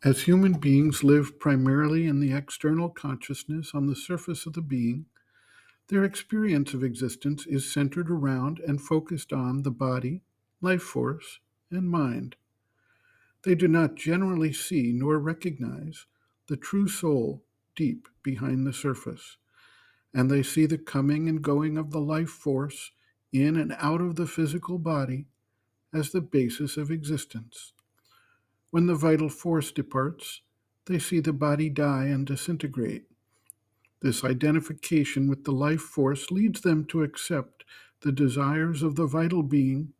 As human beings live primarily in the external consciousness on the surface of the being, their experience of existence is centered around and focused on the body, life force, and mind. They do not generally see nor recognize the true soul deep behind the surface, and they see the coming and going of the life force in and out of the physical body as the basis of existence. When the vital force departs, they see the body die and disintegrate. This identification with the life force leads them to accept the desires of the vital being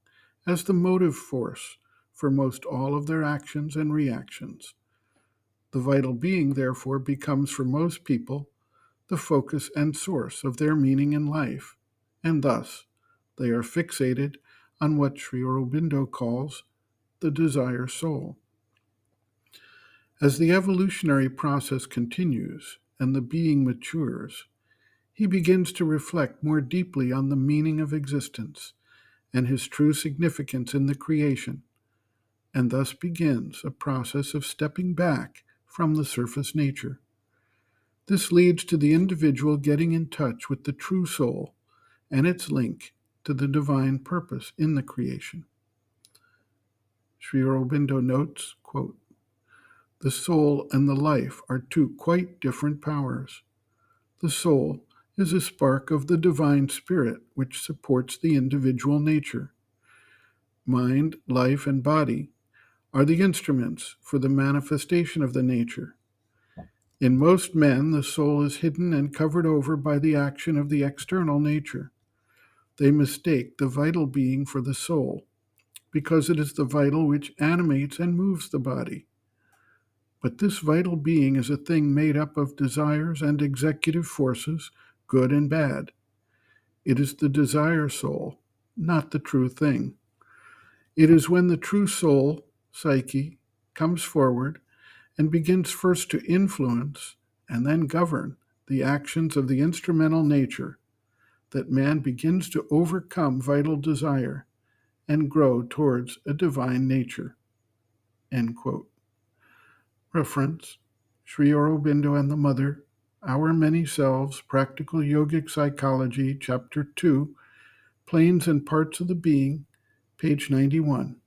as the motive force for most all of their actions and reactions. The vital being, therefore, becomes for most people the focus and source of their meaning in life, and thus they are fixated on what Sri Aurobindo calls the desire soul. As the evolutionary process continues and the being matures, he begins to reflect more deeply on the meaning of existence and his true significance in the creation, and thus begins a process of stepping back from the surface nature. This leads to the individual getting in touch with the true soul and its link to the divine purpose in the creation. Sri Aurobindo notes, quote, "The soul and the life are two quite different powers. The soul is a spark of the divine spirit which supports the individual nature. Mind, life, and body are the instruments for the manifestation of the nature. In most men, the soul is hidden and covered over by the action of the external nature. They mistake the vital being for the soul, because it is the vital which animates and moves the body. But this vital being is a thing made up of desires and executive forces, good and bad. It is the desire soul, not the true thing. It is when the true soul, psyche, comes forward and begins first to influence and then govern the actions of the instrumental nature that man begins to overcome vital desire and grow towards a divine nature." End quote. Reference: Sri Aurobindo and the Mother, Our Many Selves, Practical Yogic Psychology, Chapter 2, Planes and Parts of the Being, page 91.